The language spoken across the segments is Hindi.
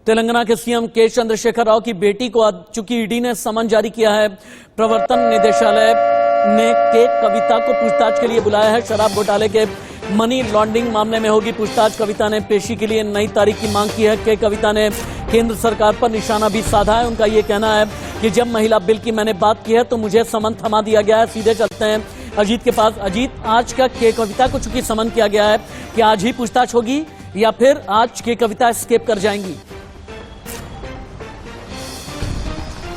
तेलंगाना के सीएम के चंद्रशेखर राव की बेटी को चूंकि ईडी ने समन जारी किया है। प्रवर्तन निदेशालय ने के कविता को पूछताछ के लिए बुलाया है। शराब घोटाले के मनी लॉन्ड्रिंग मामले में होगी पूछताछ। कविता ने पेशी के लिए नई तारीख की मांग की है। के कविता ने केंद्र सरकार पर निशाना भी साधा है। उनका ये कहना है कि जब महिला बिल की मैंने बात की है तो मुझे समन थमा दिया गया है। सीधे चलते हैं अजीत के पास। अजीत, आज का के कविता को चूंकि समन किया गया है, कि आज ही पूछताछ होगी या फिर आज के कविता एस्केप कर जाएंगी?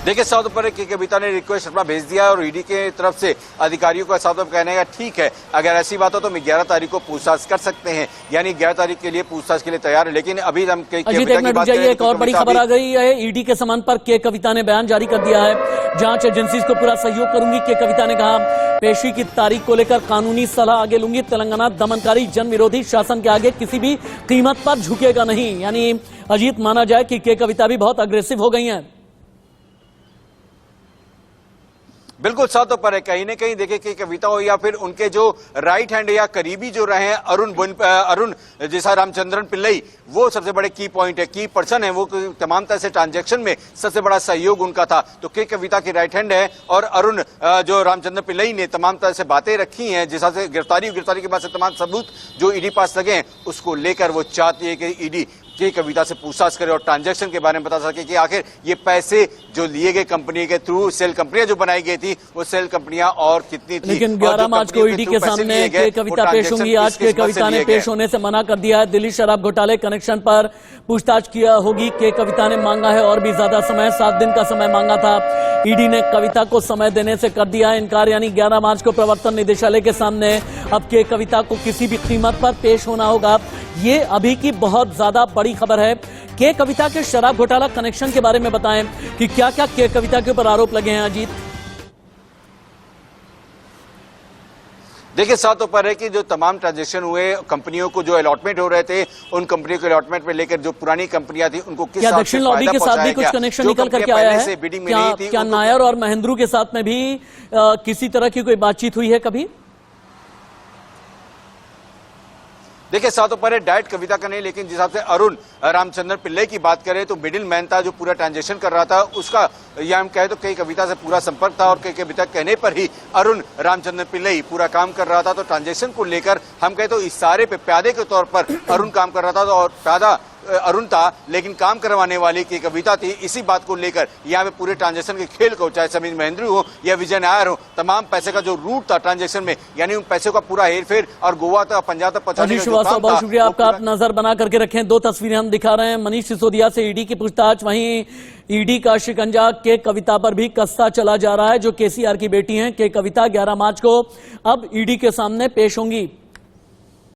देखिए, साउथ पर के कविता ने रिक्वेस्ट अपना भेज दिया और ईडी के तरफ से अधिकारियों का साउथ कहने का ठीक है, अगर ऐसी बात हो तो मैं 11 तारीख को पूछताछ कर सकते हैं, यानी 11 तारीख के लिए पूछताछ के लिए तैयार है। लेकिन अभी हम एक और बड़ी खबर आ गई है। ईडी के सम्मान पर के कविता ने बयान जारी कर दिया है। जांच एजेंसी को पूरा सहयोग करूंगी। के कविता ने कहा, पेशी की तारीख को लेकर कानूनी सलाह आगे लूंगी। तेलंगाना दमनकारी जन विरोधी शासन के आगे किसी भी कीमत पर झुकेगा नहीं। यानी अजीत, माना जाए कि के कविता भी बहुत अग्रेसिव हो गई हैं। बिल्कुल सातों पर है। कहीं न कहीं देखिए कि कविता हो या फिर उनके जो राइट हैंड या करीबी जो रहे हैं अरुण जैसा रामचंद्रन पिल्लई, वो सबसे बड़े की पॉइंट है, की पर्सन है। वो तमाम तरह से ट्रांजैक्शन में सबसे बड़ा सहयोग उनका था। तो के कविता की राइट हैंड है और अरुण जो रामचंद्रन पिल्लई ने तमाम तरह से बातें रखी हैं, जिस से गिरफ्तारी के बाद से तमाम सबूत जो ईडी पास लगे हैं, उसको लेकर वो चाहती है कि ईडी के कविता से पूछताछ करे और ट्रांजैक्शन के बारे में बता सके कि आखिर ये पैसे जो लिए गए कंपनी के थ्रू, सेल कंपनियां जो बनाई गई थी, वो सेल कंपनियां और कितनी थी। लेकिन 11 मार्च को ईडी के सामने के कविता पेश होंगी। आज के कविता ने पेश होने से मना कर दिया है। दिल्ली शराब घोटाले कनेक्शन पर पूछताछ किया होगी। के कविता ने मांगा है और भी ज्यादा समय, 7 दिन का समय मांगा था। ईडी ने कविता को समय देने से कर दिया इनकार। यानी 11 मार्च को प्रवर्तन निदेशालय के सामने अब के कविता को किसी भी कीमत पर पेश होना होगा। ये अभी की बहुत ज्यादा बड़ी खबर है। के कविता के शराब घोटाला कनेक्शन के बारे में बताएं कि क्या क्या के कविता के ऊपर आरोप लगे हैं अजीत? देखिए, सातों पर है कि जो तमाम ट्रांजैक्शन हुए, कंपनियों को जो अलॉटमेंट हो रहे थे, उन कंपनियों के अलॉटमेंट में लेकर जो पुरानी कंपनियां थी उनको किस दक्षिण लॉबी के साथ भी कुछ कनेक्शन निकल करके आया है? क्या नायर और महेंद्रू के साथ में भी किसी तरह की कोई बातचीत हुई है कभी? देखिए, सातों पर है डायरेक्ट कविता का नहीं, लेकिन जिस हिसाब से अरुण रामचंद्रन पिल्लई की बात करें तो मिडिल मैन था जो पूरा ट्रांजैक्शन कर रहा था, उसका या हम कहें तो कई कविता से पूरा संपर्क था और कई कविता कहने पर ही अरुण रामचंद्रन पिल्लई पूरा काम कर रहा था। तो ट्रांजैक्शन को लेकर हम कहें तो इशारे पे प्यादे के तौर पर अरुण काम कर रहा था और प्यादा अरुण था, लेकिन काम करवाने वाली की कविता थी। इसी बात को लेकर यहाँ पे पूरे ट्रांजैक्शन के खेल को, चाहे समीर महेंद्रू हो या विजय नायर हो, तमाम पैसे का जो रूट था ट्रांजैक्शन में, यानी उन पैसों का पूरा हेरफेर और गोवा तक, पंजाब तक पहुंचाने का जो काम था। बहुत शुक्रिया आपका। आप नजर बना करके रखें। 2 तस्वीरें हम दिखा रहे हैं। मनीष सिसोदिया से ईडी की पूछताछ, वहीं ईडी का शिकंजा के कविता पर भी कसता चला जा रहा है, जो केसीआर की बेटी हैं। के कविता 11 मार्च को अब ईडी के सामने पेश होंगी।